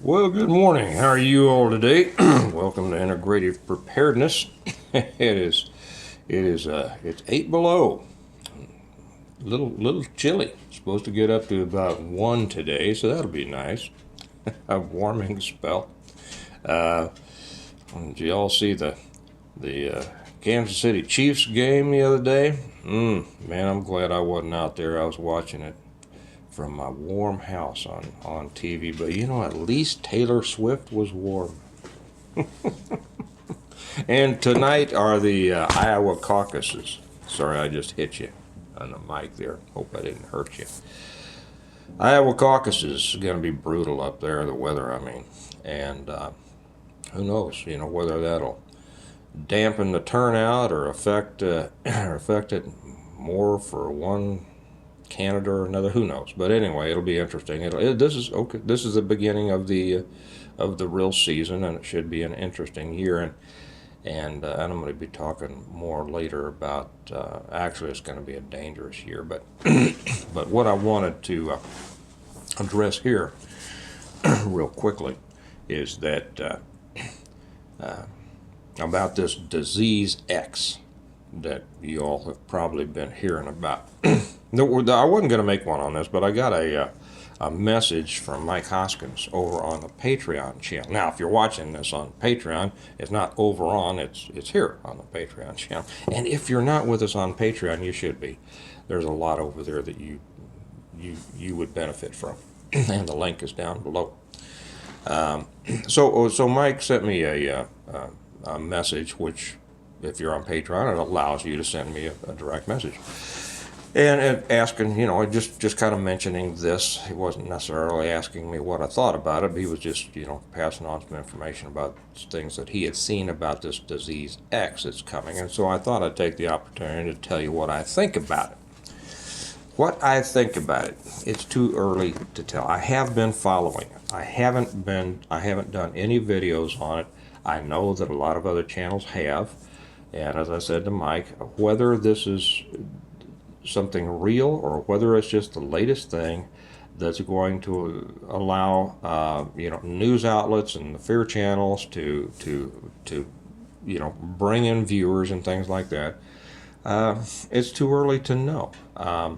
Well, good morning. How are you all today? Welcome to Integrative Preparedness. It's 8 below. Little chilly. Supposed to get up to about 1 today, so that'll be nice. A warming spell. Uh, did you all see the Kansas City Chiefs game the other day? Man, I'm glad I wasn't out there. I was watching it from my warm house on TV. But at least Taylor Swift was warm. And tonight are the Iowa caucuses. Sorry, I just hit you on the mic there. Hope I didn't hurt you. Iowa caucuses is going to be brutal up there, the weather, I mean. And who knows, whether that'll dampen the turnout or affect it more for one Canada or another, who knows? But anyway, it'll be interesting. This is okay. This is the beginning of the real season, and it should be an interesting year. And I'm going to be talking more later about. Actually, it's going to be a dangerous year. But but what I wanted to address here, real quickly, is that about this disease X that you all have probably been hearing about. I wasn't going to make one on this, but I got a message from Mike Hoskins over on the Patreon channel. Now, if you're watching this on Patreon, it's not over on, it's here on the Patreon channel. And if you're not with us on Patreon, you should be. There's a lot over there that you would benefit from, and the link is down below. So Mike sent me a message, which, if you're on Patreon, it allows you to send me a direct message. And asking, just kind of mentioning this. He wasn't necessarily asking me what I thought about it, but he was just, passing on some information about things that he had seen about this disease X that's coming. And so I thought I'd take the opportunity to tell you what I think about it. What I think about it, it's too early to tell. I have been following it. I haven't done any videos on it. I know that a lot of other channels have. And as I said to Mike, whether this is something real or whether it's just the latest thing that's going to allow news outlets and the fear channels to bring in viewers and things like that, it's too early to know. I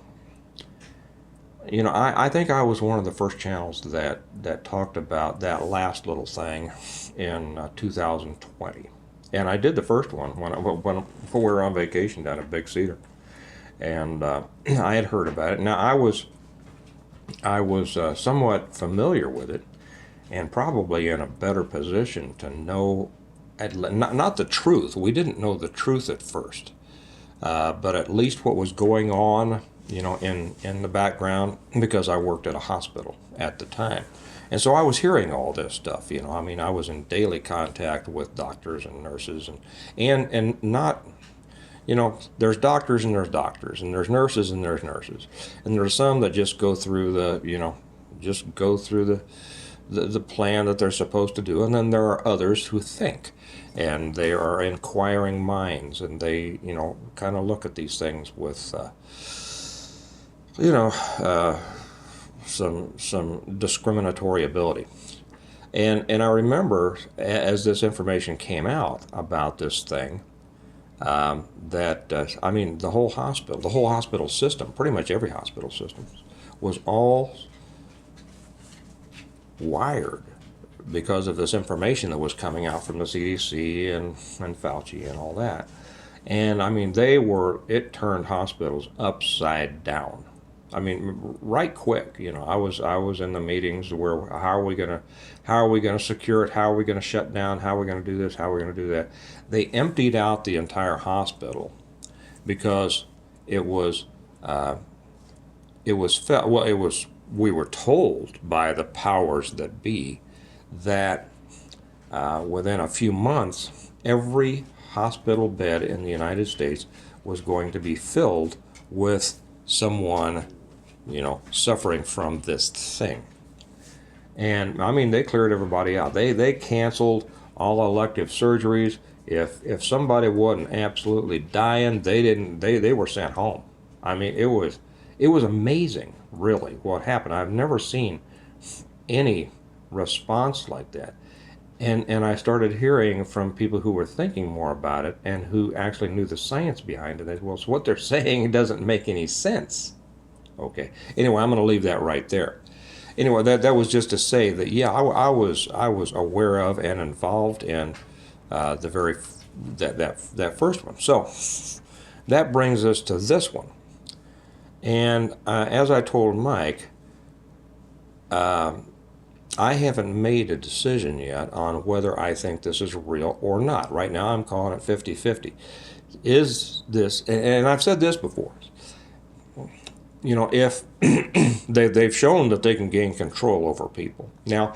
think I was one of the first channels that talked about that last little thing in 2020, and I did the first one when we were on vacation down at Big Cedar. And I had heard about it. Now I was somewhat familiar with it, and probably in a better position to know, not the truth. We didn't know the truth at first, but at least what was going on, in the background, because I worked at a hospital at the time, and so I was hearing all this stuff. I was in daily contact with doctors and nurses, and not. There's doctors and there's doctors, and there's nurses and there's nurses, and there's some that just go through the plan that they're supposed to do, and then there are others who think, and they are inquiring minds, and they kind of look at these things with some discriminatory ability. And I remember as this information came out about this thing. The whole hospital system, pretty much every hospital system, was all wired because of this information that was coming out from the CDC and Fauci and all that. And it turned hospitals upside down. Right quick. I was in the meetings where how are we gonna secure it? How are we gonna shut down? How are we gonna do this? How are we gonna do that? They emptied out the entire hospital because we were told by the powers that be that within a few months every hospital bed in the United States was going to be filled with someone suffering from this thing. And they cleared everybody out. They canceled all elective surgeries. If somebody wasn't absolutely dying, they were sent home. It was amazing, really, what happened. I've never seen any response like that. And I started hearing from people who were thinking more about it and who actually knew the science behind it. They said, well, so what they're saying doesn't make any sense. Okay. Anyway, I'm going to leave that right there. Anyway, that was just to say that, yeah, I was aware of and involved in the very that first one. So that brings us to this one. And as I told Mike, I haven't made a decision yet on whether I think this is real or not. Right now, I'm calling it 50-50. Is this, and I've said this before, you know, if they've shown that they can gain control over people. Now,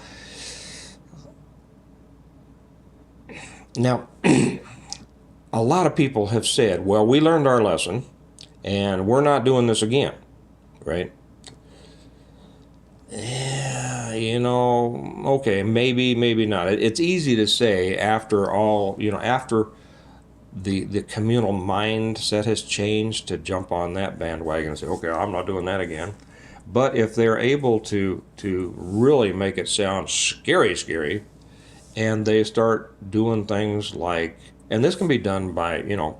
a lot of people have said, well, we learned our lesson, and we're not doing this again, right? Yeah, you know, okay, maybe not. It's easy to say after all, you know, after the communal mindset has changed, to jump on that bandwagon and say, okay, I'm not doing that again. But if they're able to really make it sound scary, and they start doing things like, and this can be done by, you know,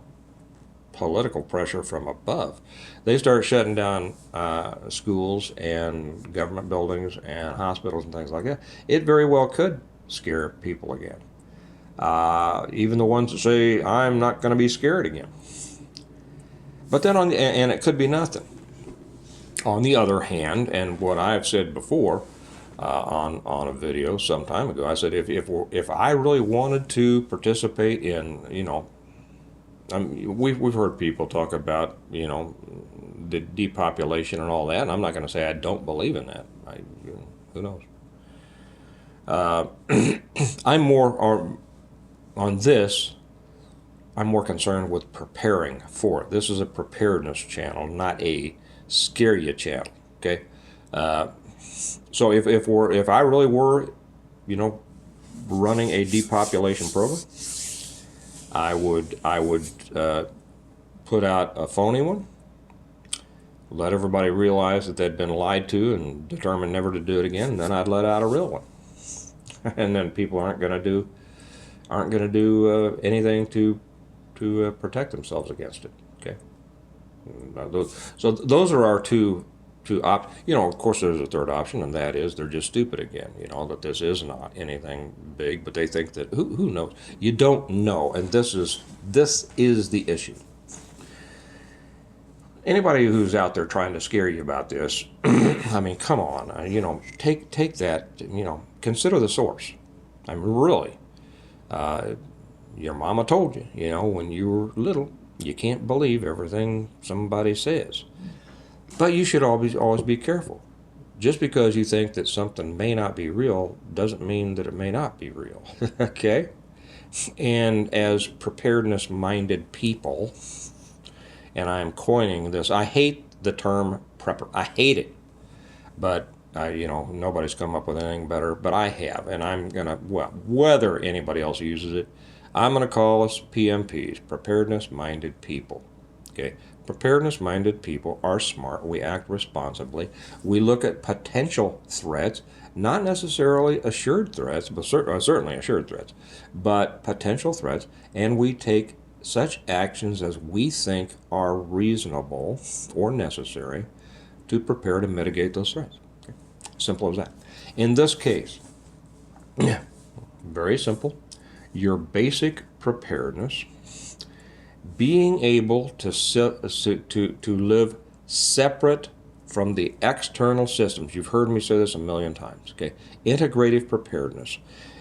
political pressure from above. They start shutting down schools and government buildings and hospitals and things like that. It very well could scare people again. Even the ones that say, I'm not going to be scared again. But then and it could be nothing. On the other hand, and what I've said before on a video some time ago, I said if I really wanted to participate in, you know, we've heard people talk about, you know, the depopulation and all that, and I'm not going to say I don't believe in that. Who knows? I'm more on this. I'm more concerned with preparing for it. This is a preparedness channel, not a scare you channel. Okay, so if I really were, you know, running a depopulation program, I would put out a phony one, let everybody realize that they'd been lied to and determined never to do it again, and then I'd let out a real one. And then people aren't going to do anything to protect themselves against it. Okay. So those are our two you know, of course there's a third option, and that is they're just stupid again, you know, that this is not anything big, but they think that who knows. You don't know, and this is the issue. Anybody who's out there trying to scare you about this, I mean, come on, you know, take that, you know, consider the source. I mean, really, your mama told you, you know, when you were little, you can't believe everything somebody says. But you should always be careful. Just because you think that something may not be real doesn't mean that it may not be real. Okay? And as preparedness-minded people, and I'm coining this, I hate the term prepper. I hate it. But you know, nobody's come up with anything better, but I have, and I'm gonna, well, whether anybody else uses it, I'm gonna call us PMPs, preparedness-minded people. Okay? Preparedness-minded people are smart. We act responsibly. We look at potential threats, not necessarily assured threats, but certainly assured threats, but potential threats, and we take such actions as we think are reasonable or necessary to prepare to mitigate those threats. Okay? Simple as that. In this case, very simple, your basic preparedness, being able to live separate from the external systems. You've heard me say this a million times. Okay, integrative preparedness,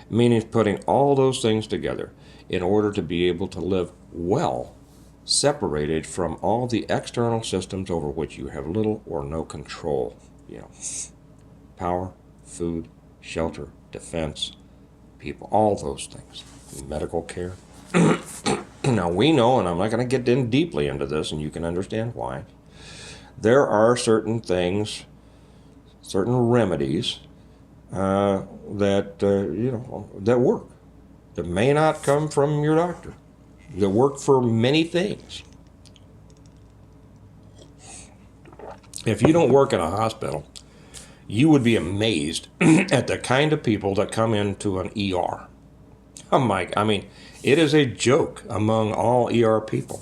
meaning putting all those things together in order to be able to live well, separated from all the external systems over which you have little or no control. You know, power, food, shelter, defense, people, all those things, medical care. Now we know, and I'm not going to get in deeply into this, and you can understand why, there are certain things, certain remedies that you know, that work, that may not come from your doctor, that work for many things. If you don't work in a hospital, You would be amazed at the kind of people that come into an ER. Oh my, I mean, it is a joke among all ER people.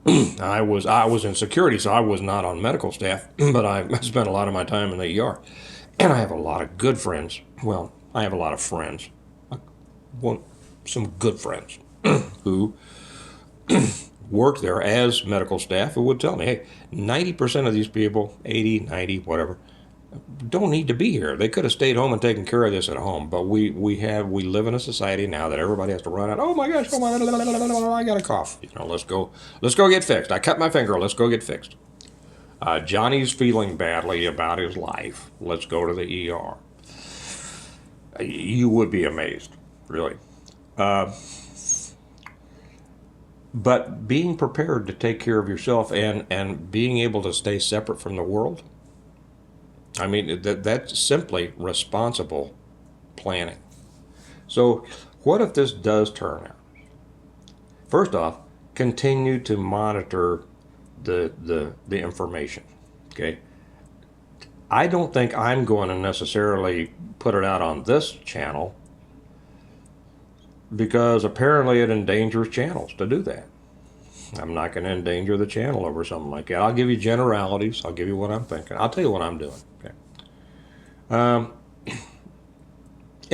I was in security, so I was not on medical staff, but I spent a lot of my time in the ER. And I have a lot of good friends. Well, I have a lot of friends. Well, some good friends who worked there as medical staff who would tell me, hey, 90% of these people, 80, 90, whatever, don't need to be here. They could have stayed home and taken care of this at home. But we live in a society now that everybody has to run out. Oh my gosh, I got a cough. Let's go get fixed. I cut my finger. Let's go get fixed. Johnny's feeling badly about his life. Let's go to the ER. You would be amazed, really. But being prepared to take care of yourself and being able to stay separate from the world, I mean, that's simply responsible planning. So what if this does turn out? First off, continue to monitor the information, okay? I don't think I'm going to necessarily put it out on this channel because apparently it endangers channels to do that. I'm not going to endanger the channel over something like that. I'll give you generalities. I'll give you what I'm thinking. I'll tell you what I'm doing. Okay.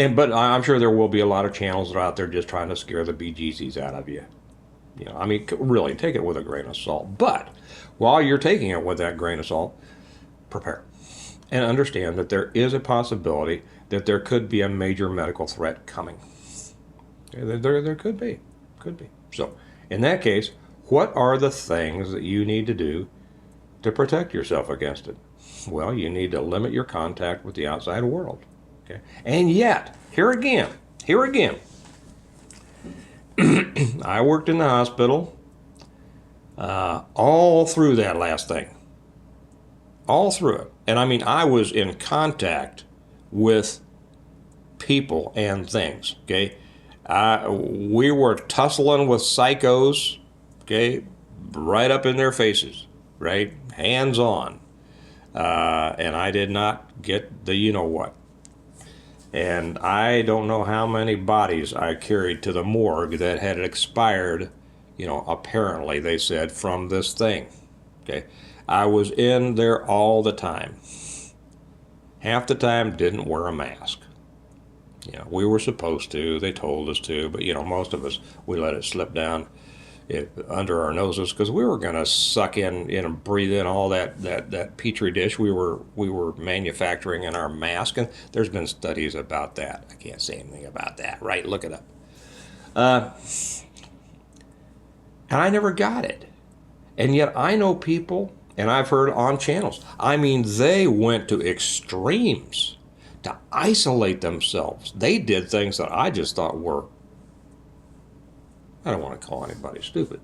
But I'm sure there will be a lot of channels that are out there just trying to scare the bejesus out of you. I mean, really, take it with a grain of salt. But while you're taking it with that grain of salt, prepare and understand that there is a possibility that there could be a major medical threat coming. Okay, there could be. So, in that case, what are the things that you need to do to protect yourself against it? Well, you need to limit your contact with the outside world. Okay? And yet, here again, I worked in the hospital all through that last thing. All through it. And I mean, I was in contact with people and things, okay? We were tussling with psychos, okay, right up in their faces, right? Hands on. And I did not get the you-know-what. And I don't know how many bodies I carried to the morgue that had expired, apparently, they said, from this thing, okay? I was in there all the time. Half the time, didn't wear a mask. We were supposed to. They told us to, but most of us, we let it slip down under our noses because we were going to suck in and breathe in all that petri dish we were manufacturing in our mask. And there's been studies about that. I can't say anything about that, right? Look it up. And I never got it. And yet I know people, and I've heard on channels, I mean, they went to extremes to isolate themselves. They did things that I just thought were, I don't want to call anybody stupid.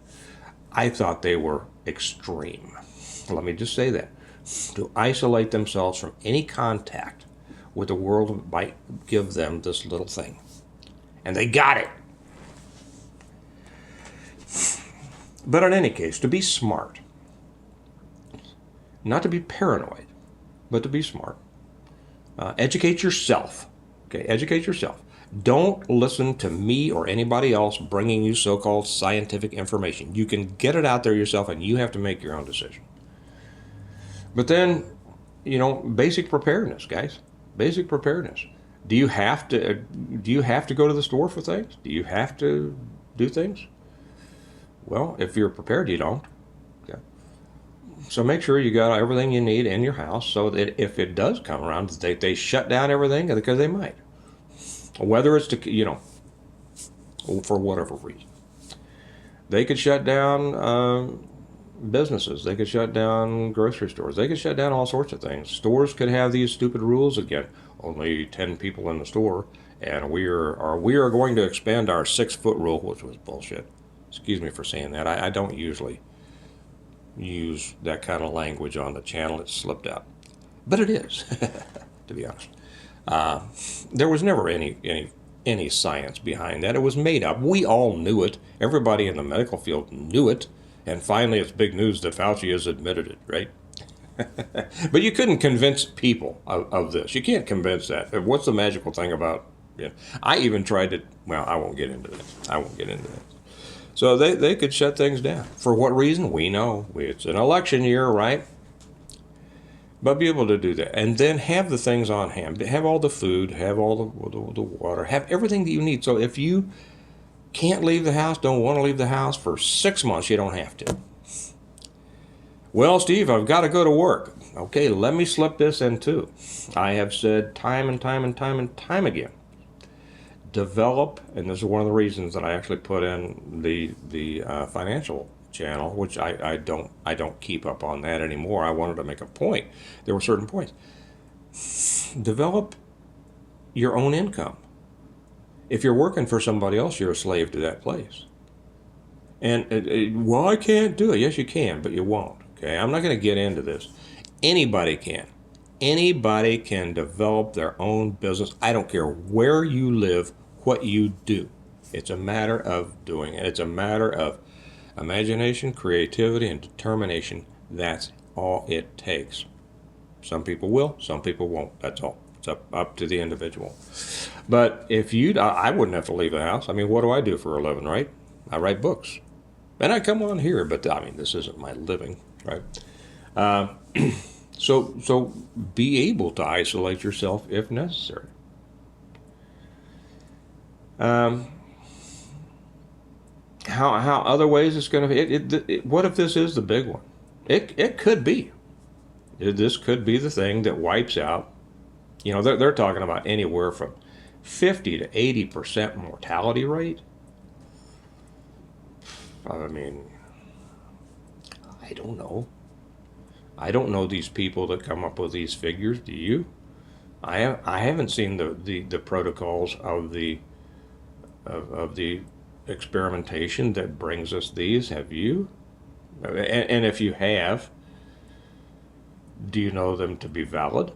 I thought they were extreme. Let me just say that. To isolate themselves from any contact with the world might give them this little thing. And they got it. But in any case, to be smart, not to be paranoid, but to be smart. Educate yourself. Okay, educate yourself. Don't listen to me or anybody else bringing you so-called scientific information. You can get it out there yourself, and you have to make your own decision. But then, basic preparedness, guys. Basic preparedness. Do you have to go to the store for things? Do you have to do things? Well, if you're prepared, you don't. Okay. So make sure you got everything you need in your house so that if it does come around, they shut down everything because they might. Whether it's to, for whatever reason. They could shut down businesses. They could shut down grocery stores. They could shut down all sorts of things. Stores could have these stupid rules again. Only 10 people in the store, and we are going to expand our 6-foot rule, which was bullshit. Excuse me for saying that. I don't usually use that kind of language on the channel. It slipped out. But it is, to be honest. There was never any science behind that. It was made up. We all knew it. Everybody in the medical field knew it. And finally, it's big news that Fauci has admitted it, right? But you couldn't convince people of this. You can't convince that. What's the magical thing about, I even tried to, well, I won't get into this. I won't get into this. So they could shut things down. For what reason? We know. It's an election year, right? But be able to do that. And then have the things on hand. Have all the food, have all the water, have everything that you need. So if you can't leave the house, don't want to leave the house for 6 months, you don't have to. Well, Steve, I've got to go to work. Okay, let me slip this in too. I have said time and time and time and time again, develop, and this is one of the reasons that I actually put in the financial channel, which I don't keep up on that anymore. I wanted to make a point. There were certain points. Develop your own income. If you're working for somebody else, you're a slave to that place. And well, I can't do it. Yes, you can, but you won't. Okay, I'm not going to get into this. Anybody can. Anybody can develop their own business. I don't care where you live, what you do. It's a matter of doing it. It's a matter of imagination, creativity, and determination. That's all it takes. Some people will, some people won't. That's all. It's up to the individual. But if I wouldn't have to leave the house. I mean, what do I do for a living, right? I write books. And I come on here, but I mean, this isn't my living, right? So be able to isolate yourself if necessary. How other ways it's going to be? What if this is the big one? It could be. This could be the thing that wipes out. They're talking about anywhere from 50 to 80% mortality rate. I mean, I don't know. I don't know these people that come up with these figures. Do you? I haven't seen the protocols of the experimentation that brings us these. Have you? And if you have, do you know them to be valid?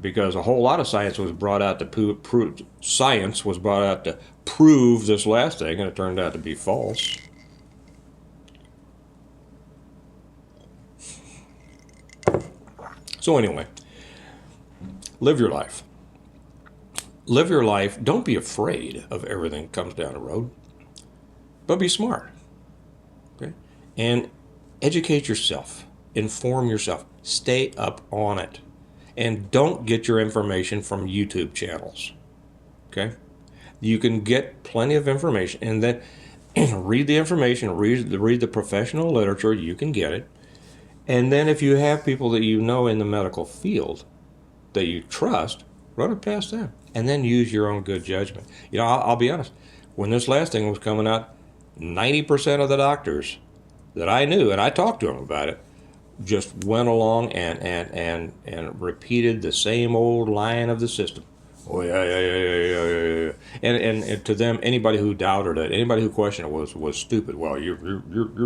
Because a whole lot of science was brought out to prove this last thing, and it turned out to be false. So anyway, live your life. Live your life. Don't be afraid of everything that comes down the road, but be smart. Okay? And educate yourself. Inform yourself. Stay up on it. And don't get your information from YouTube channels. Okay? You can get plenty of information, and then read the information, read the professional literature. You can get it. And then if you have people that you know in the medical field that you trust, run it past them. And then use your own good judgment. I'll be honest. When this last thing was coming out, 90% of the doctors that I knew, and I talked to them about it, just went along and repeated the same old line of the system. Oh, yeah. And to them, anybody who doubted it, anybody who questioned it was stupid. Well, you're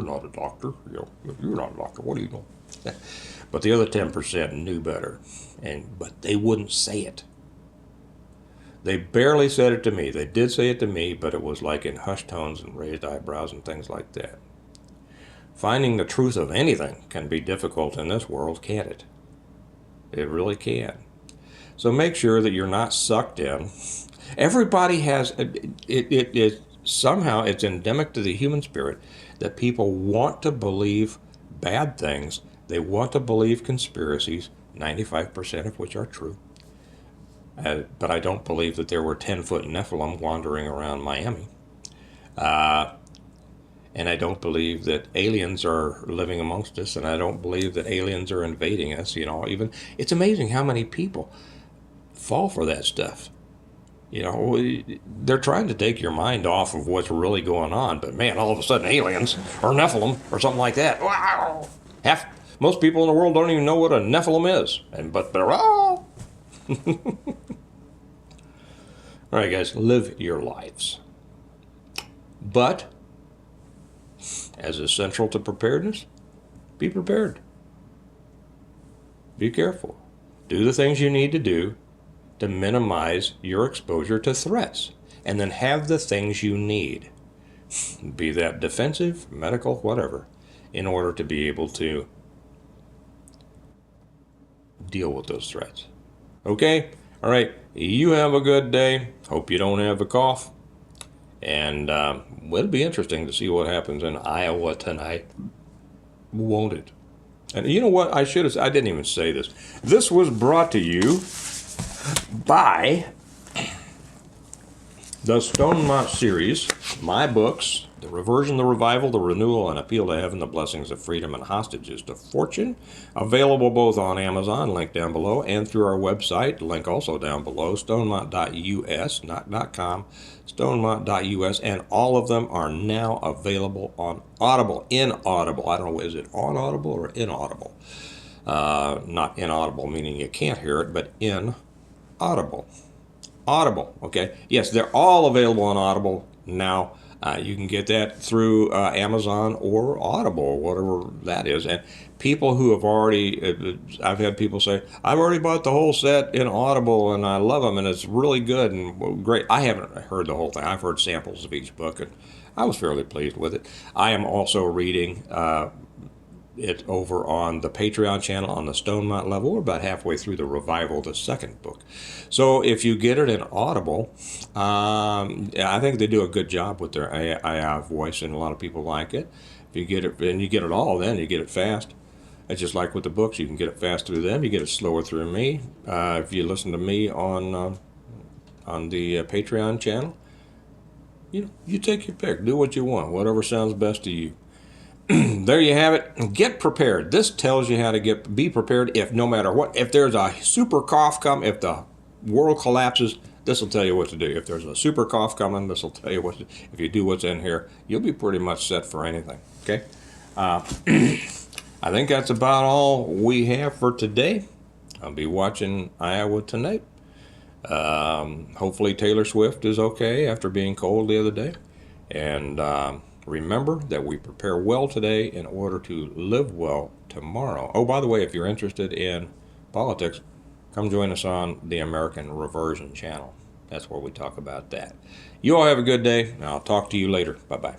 not a doctor. You're not a doctor. What do you know? But the other 10% knew better, but they wouldn't say it. They barely said it to me. They did say it to me, but it was like in hushed tones and raised eyebrows and things like that. Finding the truth of anything can be difficult in this world, can't it? It really can. So make sure that you're not sucked in. Everybody has, somehow it's endemic to the human spirit that people want to believe bad things. They want to believe conspiracies, 95% of which are true. But I don't believe that there were 10-foot Nephilim wandering around Miami. And I don't believe that aliens are living amongst us, and I don't believe that aliens are invading us. Even it's amazing how many people fall for that stuff. They're trying to take your mind off of what's really going on, but man, all of a sudden aliens or Nephilim or something like that. Wow! Most people in the world don't even know what a Nephilim is, but they're all right, guys, live your lives. But as essential to preparedness, be prepared. Be careful. Do the things you need to do to minimize your exposure to threats, and then have the things you need, be that defensive, medical, whatever, in order to be able to deal with those threats. Okay? All right. You have a good day. Hope you don't have a cough. And it'll be interesting to see what happens in Iowa tonight. Won't it? And you know what? I didn't even say this. This was brought to you by the Stonemont series, my books, The Reversion, the Revival, The Renewal, and Appeal to Heaven, The Blessings of Freedom and Hostages to Fortune. Available both on Amazon, link down below, and through our website, link also down below, stonemont.us, not .com, stonemont.us, and all of them are now available on Audible, inaudible. I don't know, is it on Audible or inaudible? Not inaudible, meaning you can't hear it, but inaudible. Audible, okay? Yes, they're all available on Audible now. You can get that through Amazon or Audible, or whatever that is. And people who have already, I've had people say, I've already bought the whole set in Audible and I love them and it's really good and great. I haven't heard the whole thing. I've heard samples of each book and I was fairly pleased with it. I am also reading it over on the Patreon channel on the Stonemont level. We're about halfway through the Revival, the second book. So if you get it in Audible, I think they do a good job with their AI voice, and a lot of people like it. If you get it, and you get it all, then you get it fast. It's just like with the books. You can get it fast through them. You get it slower through me. If you listen to me on the Patreon channel, you take your pick. Do what you want. Whatever sounds best to you. There you have it. Get prepared. This tells you how to be prepared if no matter what. If there's a super cough come, if the world collapses, this will tell you what to do. If there's a super cough coming, this will tell you what to do. If you do what's in here, you'll be pretty much set for anything. Okay? I think that's about all we have for today. I'll be watching Iowa tonight. Hopefully Taylor Swift is okay after being cold the other day. And remember that we prepare well today in order to live well tomorrow. Oh, by the way, if you're interested in politics, come join us on the American Reversion channel. That's where we talk about that. You all have a good day, and I'll talk to you later. Bye-bye.